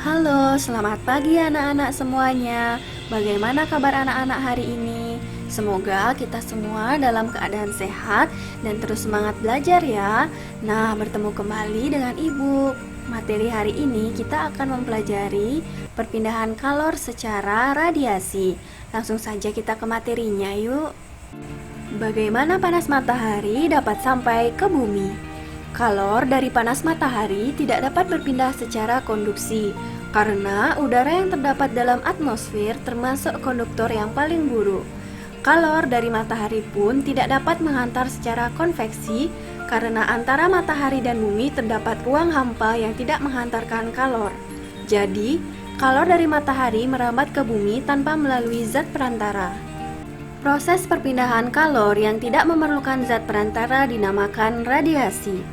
Halo, selamat pagi anak-anak semuanya. Bagaimana kabar anak-anak hari ini? Semoga kita semua dalam keadaan sehat dan terus semangat belajar ya. Nah, bertemu kembali dengan Ibu. Materi hari ini kita akan mempelajari perpindahan kalor secara radiasi. Langsung saja kita ke materinya yuk. Bagaimana panas matahari dapat sampai ke bumi? Kalor dari panas matahari tidak dapat berpindah secara konduksi karena udara yang terdapat dalam atmosfer termasuk konduktor yang paling buruk. Kalor dari matahari pun tidak dapat menghantar secara konveksi karena antara matahari dan bumi terdapat ruang hampa yang tidak menghantarkan kalor. Jadi, kalor dari matahari merambat ke bumi tanpa melalui zat perantara. Proses perpindahan kalor yang tidak memerlukan zat perantara dinamakan radiasi.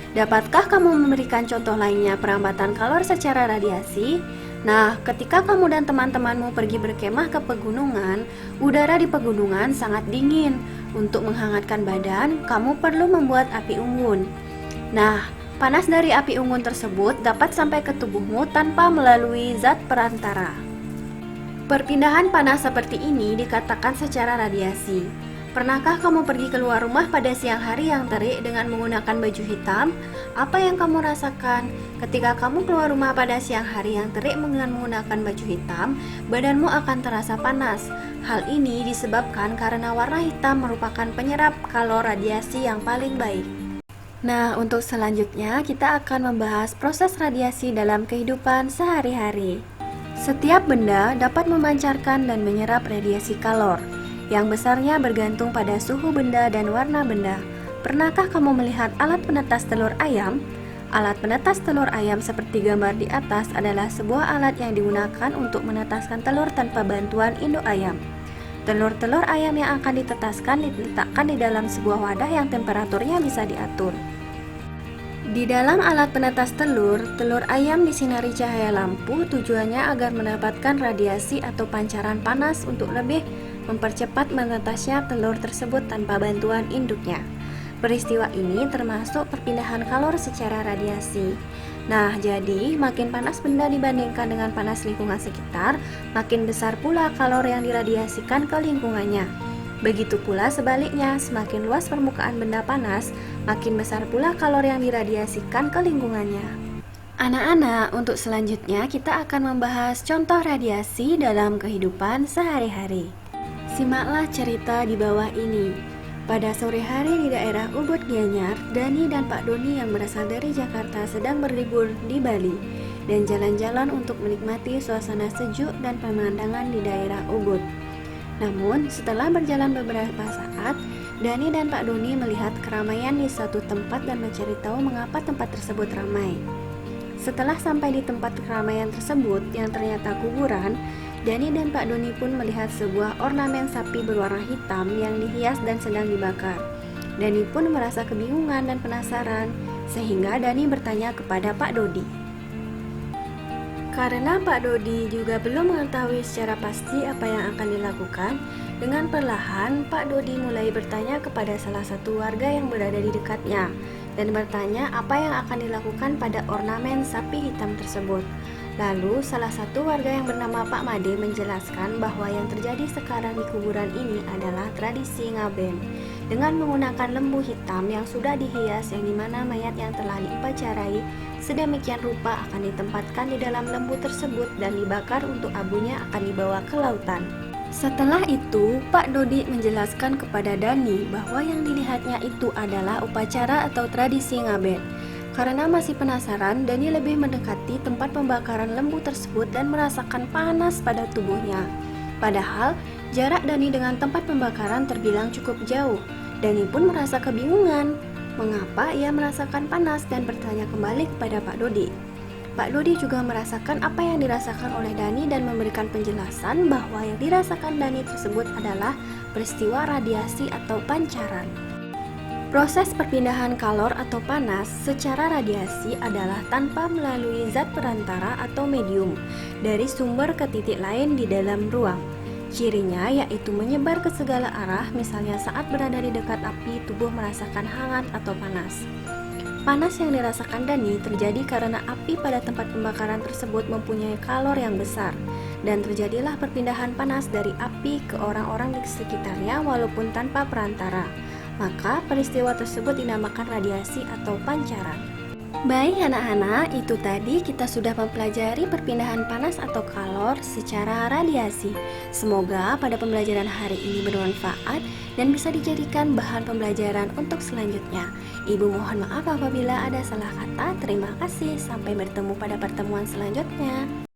Dapatkah kamu memberikan contoh lainnya perambatan kalor secara radiasi? Nah, ketika kamu dan teman-temanmu pergi berkemah ke pegunungan, udara di pegunungan sangat dingin. Untuk menghangatkan badan, kamu perlu membuat api unggun. Nah, panas dari api unggun tersebut dapat sampai ke tubuhmu tanpa melalui zat perantara. Perpindahan panas seperti ini dikatakan secara radiasi. Pernahkah kamu pergi keluar rumah pada siang hari yang terik dengan menggunakan baju hitam? Apa yang kamu rasakan? Ketika kamu keluar rumah pada siang hari yang terik dengan menggunakan baju hitam, badanmu akan terasa panas. Hal ini disebabkan karena warna hitam merupakan penyerap kalor radiasi yang paling baik. Nah, untuk selanjutnya kita akan membahas proses radiasi dalam kehidupan sehari-hari. Setiap benda dapat memancarkan dan menyerap radiasi kalor, yang besarnya bergantung pada suhu benda dan warna benda. Pernahkah kamu melihat alat penetas telur ayam? Alat penetas telur ayam seperti gambar di atas adalah sebuah alat yang digunakan untuk menetaskan telur tanpa bantuan induk ayam. Telur-telur ayam yang akan ditetaskan diletakkan di dalam sebuah wadah yang temperaturnya bisa diatur. Di dalam alat penetas telur, telur ayam disinari cahaya lampu tujuannya agar mendapatkan radiasi atau pancaran panas untuk lebih mempercepat menetasnya telur tersebut tanpa bantuan induknya. Peristiwa ini termasuk perpindahan kalor secara radiasi. Nah, jadi makin panas benda dibandingkan dengan panas lingkungan sekitar, makin besar pula kalor yang diradiasikan ke lingkungannya. Begitu pula sebaliknya, semakin luas permukaan benda panas, makin besar pula kalor yang diradiasikan ke lingkungannya. Anak-anak, untuk selanjutnya kita akan membahas contoh radiasi dalam kehidupan sehari-hari. Simaklah cerita di bawah ini. Pada sore hari di daerah Ubud Gianyar, Dani dan Pak Doni yang berasal dari Jakarta sedang berlibur di Bali dan jalan-jalan untuk menikmati suasana sejuk dan pemandangan di daerah Ubud. Namun, setelah berjalan beberapa saat, Dani dan Pak Doni melihat keramaian di satu tempat dan mencari tahu mengapa tempat tersebut ramai. Setelah sampai di tempat keramaian tersebut yang ternyata kuburan, Dani dan Pak Doni pun melihat sebuah ornamen sapi berwarna hitam yang dihias dan sedang dibakar. Dani pun merasa kebingungan dan penasaran, sehingga Dani bertanya kepada Pak Dodi. Karena Pak Dodi juga belum mengetahui secara pasti apa yang akan dilakukan, dengan perlahan Pak Dodi mulai bertanya kepada salah satu warga yang berada di dekatnya, dan bertanya apa yang akan dilakukan pada ornamen sapi hitam tersebut. Lalu salah satu warga yang bernama Pak Made menjelaskan bahwa yang terjadi sekarang di kuburan ini adalah tradisi ngaben dengan menggunakan lembu hitam yang sudah dihias, yang dimana mayat yang telah diupacarai sedemikian rupa akan ditempatkan di dalam lembu tersebut dan dibakar untuk abunya akan dibawa ke lautan. Setelah itu, Pak Dodi menjelaskan kepada Dani bahwa yang dilihatnya itu adalah upacara atau tradisi ngaben. Karena masih penasaran, Dani lebih mendekati tempat pembakaran lembu tersebut dan merasakan panas pada tubuhnya. Padahal, jarak Dani dengan tempat pembakaran terbilang cukup jauh. Dani pun merasa kebingungan mengapa ia merasakan panas dan bertanya kembali kepada Pak Dodi. Pak Dodi juga merasakan apa yang dirasakan oleh Dani dan memberikan penjelasan bahwa yang dirasakan Dani tersebut adalah peristiwa radiasi atau pancaran. Proses perpindahan kalor atau panas secara radiasi adalah tanpa melalui zat perantara atau medium dari sumber ke titik lain di dalam ruang. Cirinya yaitu menyebar ke segala arah, misalnya saat berada di dekat api, tubuh merasakan hangat atau panas. Panas yang dirasakan Dani terjadi karena api pada tempat pembakaran tersebut mempunyai kalor yang besar, dan terjadilah perpindahan panas dari api ke orang-orang di sekitarnya walaupun tanpa perantara. Maka peristiwa tersebut dinamakan radiasi atau pancaran. Baik anak-anak, itu tadi kita sudah mempelajari perpindahan panas atau kalor secara radiasi. Semoga pada pembelajaran hari ini bermanfaat dan bisa dijadikan bahan pembelajaran untuk selanjutnya. Ibu mohon maaf apabila ada salah kata. Terima kasih, sampai bertemu pada pertemuan selanjutnya.